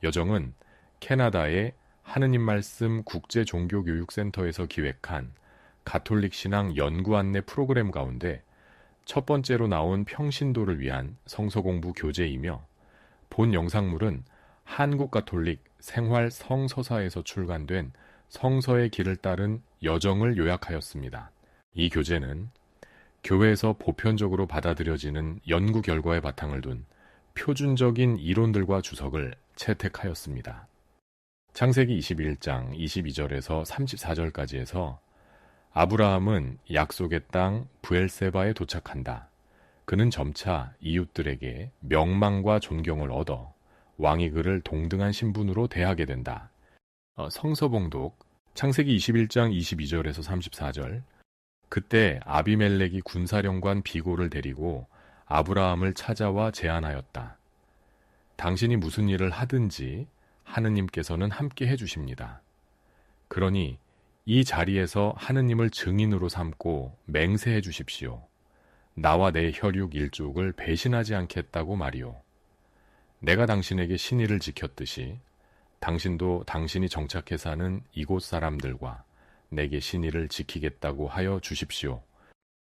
여정은 캐나다의 하느님 말씀 국제종교교육센터에서 기획한 가톨릭 신앙 연구 안내 프로그램 가운데 첫 번째로 나온 평신도를 위한 성서공부 교재이며 본 영상물은 한국 가톨릭 생활 성서사에서 출간된 성서의 길을 따른 여정을 요약하였습니다. 이 교재는 교회에서 보편적으로 받아들여지는 연구 결과에 바탕을 둔 표준적인 이론들과 주석을 채택하였습니다. 창세기 21장 22절에서 34절까지에서 아브라함은 약속의 땅 브엘세바에 도착한다. 그는 점차 이웃들에게 명망과 존경을 얻어 왕이 그를 동등한 신분으로 대하게 된다. 성서봉독 창세기 21장 22절에서 34절. 그때 아비멜렉이 군사령관 비고를 데리고 아브라함을 찾아와 제안하였다. 당신이 무슨 일을 하든지 하느님께서는 함께 해주십니다. 그러니 이 자리에서 하느님을 증인으로 삼고 맹세해 주십시오. 나와 내 혈육 일족을 배신하지 않겠다고 말이오. 내가 당신에게 신의를 지켰듯이 당신도 당신이 정착해 사는 이곳 사람들과 내게 신의를 지키겠다고 하여 주십시오.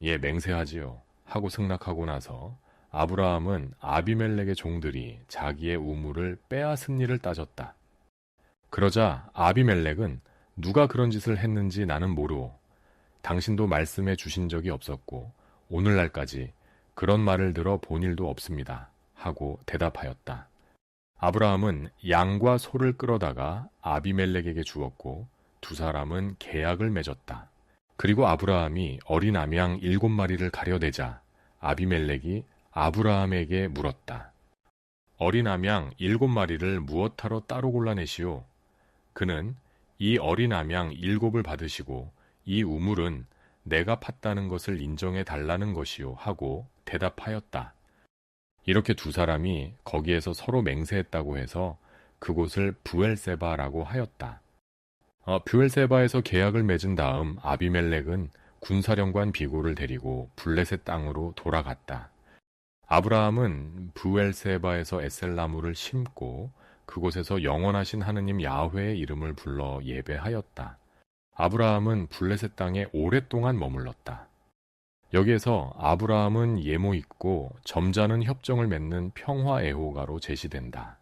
예, 맹세하지요. 하고 승낙하고 나서 아브라함은 아비멜렉의 종들이 자기의 우물을 빼앗은 일을 따졌다. 그러자 아비멜렉은 누가 그런 짓을 했는지 나는 모르오. 당신도 말씀해 주신 적이 없었고 오늘날까지 그런 말을 들어 본 일도 없습니다. 하고 대답하였다. 아브라함은 양과 소를 끌어다가 아비멜렉에게 주었고 두 사람은 계약을 맺었다. 그리고 아브라함이 어린 암양 7마리를 가려내자 아비멜렉이 아브라함에게 물었다. 어린 암양 7마리를 무엇하러 따로 골라내시오? 그는 이 어린 암양 7을 받으시고 이 우물은 내가 팠다는 것을 인정해 달라는 것이요 하고 대답하였다. 이렇게 두 사람이 거기에서 서로 맹세했다고 해서 그곳을 브엘세바라고 하였다. 브엘세바에서 계약을 맺은 다음 아비멜렉은 군사령관 비고를 데리고 블레셋 땅으로 돌아갔다. 아브라함은 브엘세바에서 에셀나무를 심고 그곳에서 영원하신 하느님 야훼의 이름을 불러 예배하였다. 아브라함은 블레셋 땅에 오랫동안 머물렀다. 여기에서 아브라함은 예모 있고 점잖은 협정을 맺는 평화 애호가로 제시된다.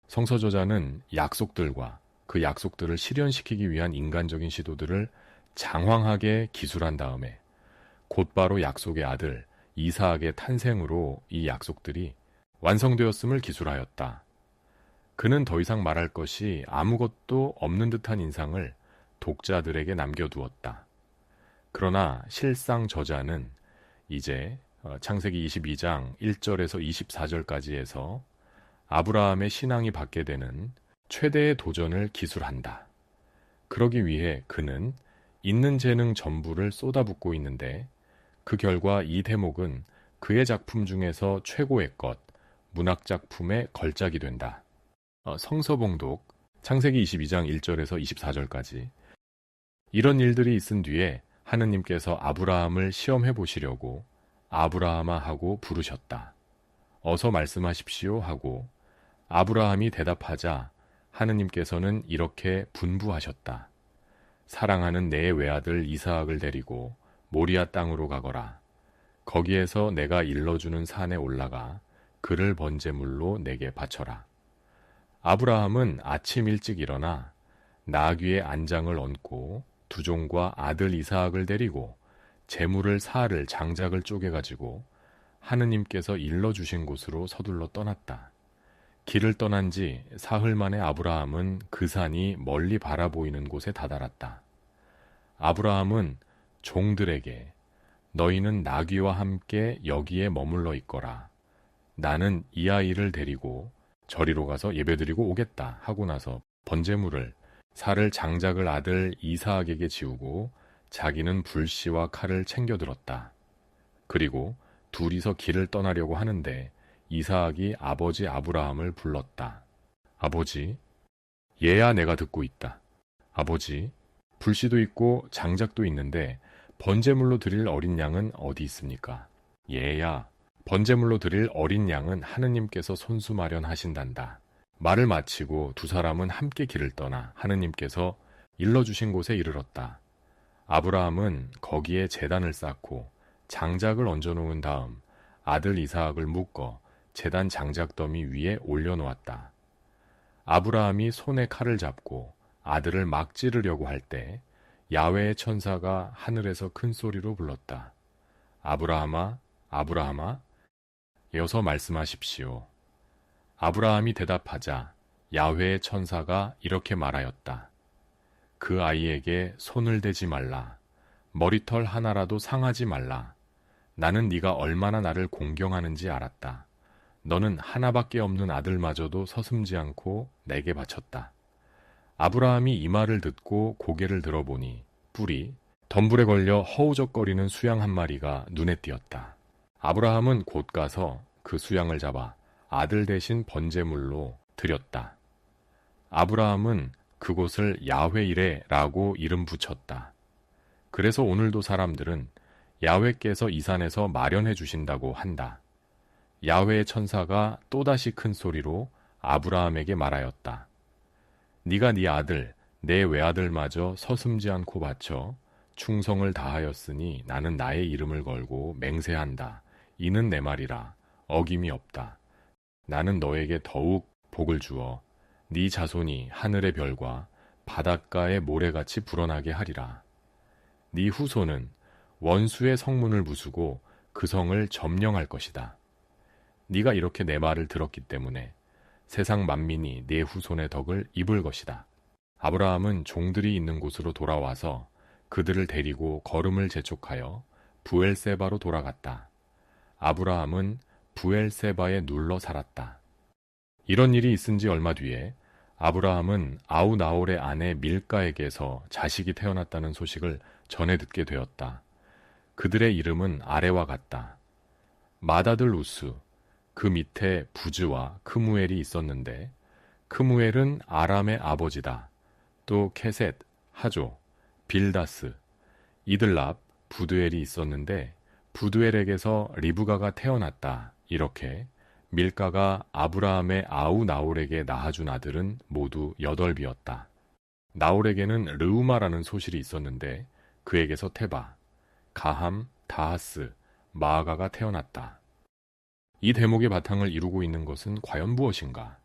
성서 저자는 약속들과 그 약속들을 실현시키기 위한 인간적인 시도들을 장황하게 기술한 다음에 곧바로 약속의 아들 이사학의 탄생으로 이 약속들이 완성되었음을 기술하였다. 그는 더 이상 말할 것이 아무것도 없는 듯한 인상을 독자들에게 남겨두었다. 그러나 실상 저자는 이제 창세기 22장 1절에서 24절까지에서 아브라함의 신앙이 받게 되는 최대의 도전을 기술한다. 그러기 위해 그는 있는 재능 전부를 쏟아붓고 있는데 그 결과 이 대목은 그의 작품 중에서 최고의 것, 문학작품의 걸작이 된다. 성서봉독 창세기 22장 1절에서 24절까지. 이런 일들이 있은 뒤에 하느님께서 아브라함을 시험해 보시려고 아브라함아 하고 부르셨다. 어서 말씀하십시오 하고 아브라함이 대답하자 하느님께서는 이렇게 분부하셨다. 사랑하는 내 외아들 이사학을 데리고 모리아 땅으로 가거라. 거기에서 내가 일러주는 산에 올라가 그를 번제물로 내게 바쳐라. 아브라함은 아침 일찍 일어나 나귀의 안장을 얹고 두 종과 아들 이사학을 데리고 제물을 사를 장작을 쪼개가지고 하느님께서 일러주신 곳으로 서둘러 떠났다. 길을 떠난 지 사흘 만에 아브라함은 그 산이 멀리 바라보이는 곳에 다다랐다. 아브라함은 종들에게 너희는 나귀와 함께 여기에 머물러 있거라. 나는 이 아이를 데리고 저리로 가서 예배드리고 오겠다 하고 나서 번제물을 살을 장작을 아들 이사학에게 지우고 자기는 불씨와 칼을 챙겨들었다. 그리고 둘이서 길을 떠나려고 하는데 이사학이 아버지 아브라함을 불렀다. 아버지, 얘야 내가 듣고 있다. 아버지, 불씨도 있고 장작도 있는데 번제물로 드릴 어린 양은 어디 있습니까? 얘야, 번제물로 드릴 어린 양은 하느님께서 손수 마련하신단다. 말을 마치고 두 사람은 함께 길을 떠나 하느님께서 일러주신 곳에 이르렀다. 아브라함은 거기에 제단을 쌓고 장작을 얹어놓은 다음 아들 이삭을 묶어 제단 장작 더미 위에 올려놓았다. 아브라함이 손에 칼을 잡고 아들을 막 찌르려고 할 때 야훼의 천사가 하늘에서 큰 소리로 불렀다. 아브라함아, 아브라함아, 이어서 말씀하십시오. 아브라함이 대답하자 야훼의 천사가 이렇게 말하였다. 그 아이에게 손을 대지 말라. 머리털 하나라도 상하지 말라. 나는 네가 얼마나 나를 공경하는지 알았다. 너는 하나밖에 없는 아들마저도 서슴지 않고 내게 바쳤다. 아브라함이 이 말을 듣고 고개를 들어보니 뿔이 덤불에 걸려 허우적거리는 수양 한 마리가 눈에 띄었다. 아브라함은 곧 가서 그 수양을 잡아 아들 대신 번제물로 드렸다. 아브라함은 그곳을 야훼이레라고 이름 붙였다. 그래서 오늘도 사람들은 야훼께서 이 산에서 마련해 주신다고 한다. 야훼의 천사가 또다시 큰 소리로 아브라함에게 말하였다. 네가 네 아들, 내 외아들마저 서슴지 않고 바쳐 충성을 다하였으니 나는 나의 이름을 걸고 맹세한다. 이는 내 말이라. 어김이 없다. 나는 너에게 더욱 복을 주어 네 자손이 하늘의 별과 바닷가의 모래같이 불어나게 하리라. 네 후손은 원수의 성문을 부수고 그 성을 점령할 것이다. 네가 이렇게 내 말을 들었기 때문에 세상 만민이 네 후손의 덕을 입을 것이다. 아브라함은 종들이 있는 곳으로 돌아와서 그들을 데리고 걸음을 재촉하여 부엘세바로 돌아갔다. 아브라함은 부엘세바에 눌러 살았다. 이런 일이 있은 지 얼마 뒤에 아브라함은 아우나홀의 아내 밀가에게서 자식이 태어났다는 소식을 전해 듣게 되었다. 그들의 이름은 아래와 같다. 마다들 우스, 그 밑에 부즈와 크무엘이 있었는데 크무엘은 아람의 아버지다. 또 케셋, 하조, 빌다스, 이들랍, 부드엘이 있었는데 부드엘에게서 리브가가 태어났다. 이렇게 밀가가 아브라함의 아우 나홀에게 낳아준 아들은 모두 8이었다. 나홀에게는 르우마라는 소실이 있었는데 그에게서 테바, 가함, 다하스, 마아가가 태어났다. 이 대목의 바탕을 이루고 있는 것은 과연 무엇인가?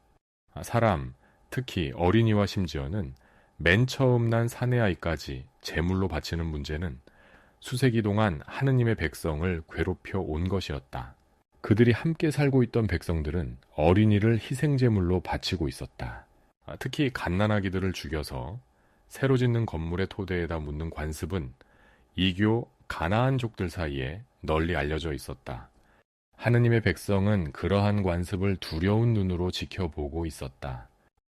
사람, 특히 어린이와 심지어는 맨 처음 난 사내아이까지 제물로 바치는 문제는 수세기 동안 하느님의 백성을 괴롭혀 온 것이었다. 그들이 함께 살고 있던 백성들은 어린이를 희생제물로 바치고 있었다. 특히 갓난아기들을 죽여서 새로 짓는 건물의 토대에다 묻는 관습은 이교 가나안족들 사이에 널리 알려져 있었다. 하느님의 백성은 그러한 관습을 두려운 눈으로 지켜보고 있었다.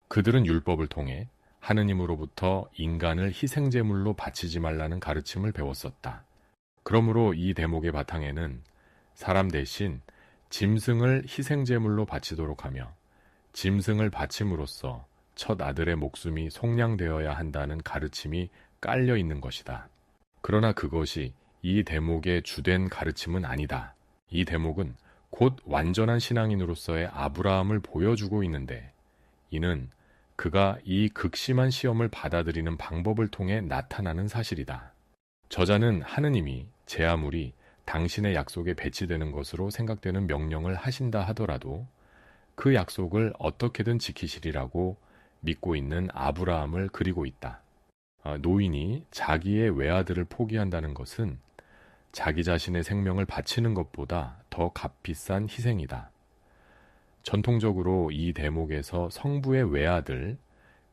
그들은 율법을 통해 하느님으로부터 인간을 희생제물로 바치지 말라는 가르침을 배웠었다. 그러므로 이 대목의 바탕에는 사람 대신 짐승을 희생제물로 바치도록 하며 짐승을 바침으로써 첫 아들의 목숨이 속량되어야 한다는 가르침이 깔려 있는 것이다. 그러나 그것이 이 대목의 주된 가르침은 아니다. 이 대목은 곧 완전한 신앙인으로서의 아브라함을 보여주고 있는데 이는 그가 이 극심한 시험을 받아들이는 방법을 통해 나타나는 사실이다. 저자는 하느님이 제 아무리 당신의 약속에 배치되는 것으로 생각되는 명령을 하신다 하더라도 그 약속을 어떻게든 지키시리라고 믿고 있는 아브라함을 그리고 있다. 노인이 자기의 외아들을 포기한다는 것은 자기 자신의 생명을 바치는 것보다 더 값비싼 희생이다. 전통적으로 이 대목에서 성부의 외아들,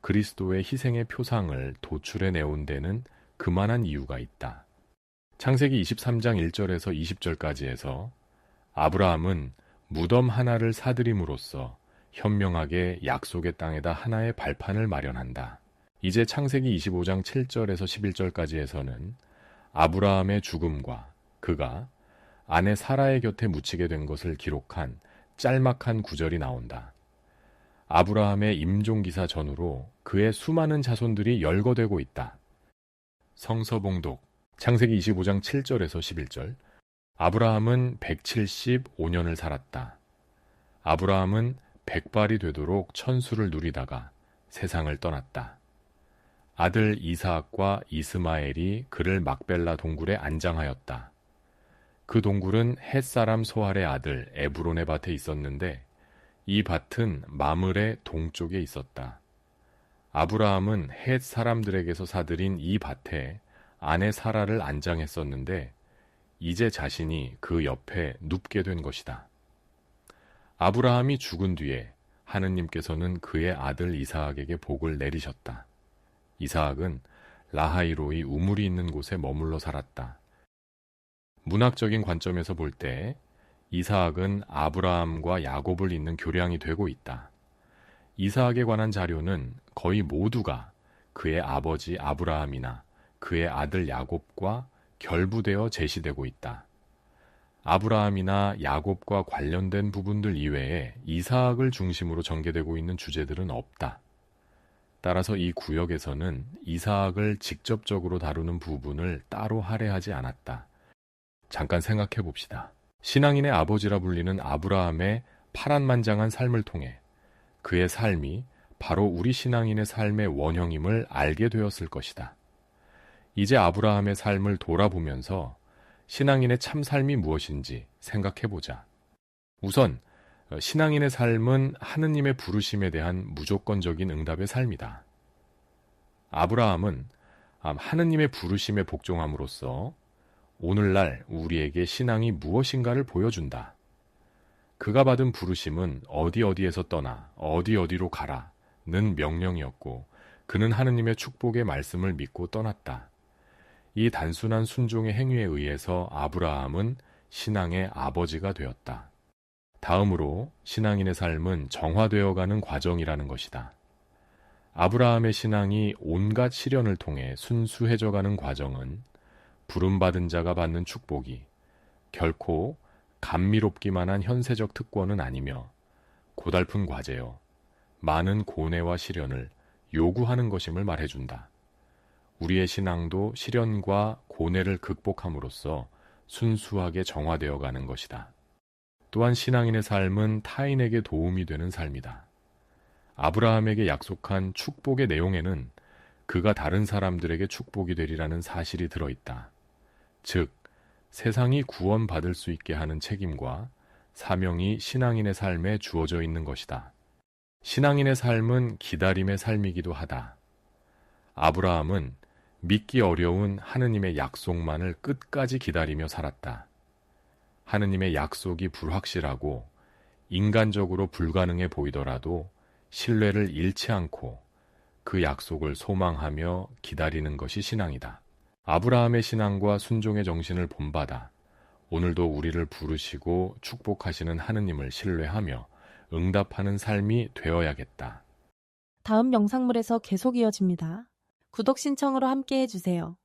그리스도의 희생의 표상을 도출해 내온 데는 그만한 이유가 있다. 창세기 23장 1절에서 20절까지 해서 아브라함은 무덤 하나를 사들임으로써 현명하게 약속의 땅에다 하나의 발판을 마련한다. 이제 창세기 25장 7절에서 11절까지 해서는 아브라함의 죽음과 그가 아내 사라의 곁에 묻히게 된 것을 기록한 짤막한 구절이 나온다. 아브라함의 임종기사 전후로 그의 수많은 자손들이 열거되고 있다. 성서봉독 창세기 25장 7절에서 11절 아브라함은 175년을 살았다. 아브라함은 백발이 되도록 천수를 누리다가 세상을 떠났다. 아들 이삭과 이스마엘이 그를 막벨라 동굴에 안장하였다. 그 동굴은 헷사람 소할의 아들 에브론의 밭에 있었는데 이 밭은 마므의 동쪽에 있었다. 아브라함은 헷 사람들에게서 사들인 이 밭에 아내 사라를 안장했었는데 이제 자신이 그 옆에 눕게 된 것이다. 아브라함이 죽은 뒤에 하느님께서는 그의 아들 이삭에게 복을 내리셨다. 이삭은 라하이로의 우물이 있는 곳에 머물러 살았다. 문학적인 관점에서 볼 때 이삭은 아브라함과 야곱을 잇는 교량이 되고 있다. 이삭에 관한 자료는 거의 모두가 그의 아버지 아브라함이나 그의 아들 야곱과 결부되어 제시되고 있다. 아브라함이나 야곱과 관련된 부분들 이외에 이삭을 중심으로 전개되고 있는 주제들은 없다. 따라서 이 구역에서는 이삭을 직접적으로 다루는 부분을 따로 할애하지 않았다. 잠깐 생각해 봅시다. 신앙인의 아버지라 불리는 아브라함의 파란만장한 삶을 통해 그의 삶이 바로 우리 신앙인의 삶의 원형임을 알게 되었을 것이다. 이제 아브라함의 삶을 돌아보면서 신앙인의 참 삶이 무엇인지 생각해보자. 우선 신앙인의 삶은 하느님의 부르심에 대한 무조건적인 응답의 삶이다. 아브라함은 하느님의 부르심에 복종함으로써 오늘날 우리에게 신앙이 무엇인가를 보여준다. 그가 받은 부르심은 어디에서 떠나 어디로 가라는 명령이었고 그는 하느님의 축복의 말씀을 믿고 떠났다. 이 단순한 순종의 행위에 의해서 아브라함은 신앙의 아버지가 되었다. 다음으로 신앙인의 삶은 정화되어가는 과정이라는 것이다. 아브라함의 신앙이 온갖 시련을 통해 순수해져가는 과정은 부름받은 자가 받는 축복이 결코 감미롭기만 한 현세적 특권은 아니며 고달픈 과제여 많은 고뇌와 시련을 요구하는 것임을 말해준다. 우리의 신앙도 시련과 고뇌를 극복함으로써 순수하게 정화되어 가는 것이다. 또한 신앙인의 삶은 타인에게 도움이 되는 삶이다. 아브라함에게 약속한 축복의 내용에는 그가 다른 사람들에게 축복이 되리라는 사실이 들어있다. 즉, 세상이 구원받을 수 있게 하는 책임과 사명이 신앙인의 삶에 주어져 있는 것이다. 신앙인의 삶은 기다림의 삶이기도 하다. 아브라함은 믿기 어려운 하느님의 약속만을 끝까지 기다리며 살았다. 하느님의 약속이 불확실하고 인간적으로 불가능해 보이더라도 신뢰를 잃지 않고 그 약속을 소망하며 기다리는 것이 신앙이다. 아브라함의 신앙과 순종의 정신을 본받아 오늘도 우리를 부르시고 축복하시는 하느님을 신뢰하며 응답하는 삶이 되어야겠다. 다음 영상물에서 계속 이어집니다. 구독 신청으로 함께 해주세요.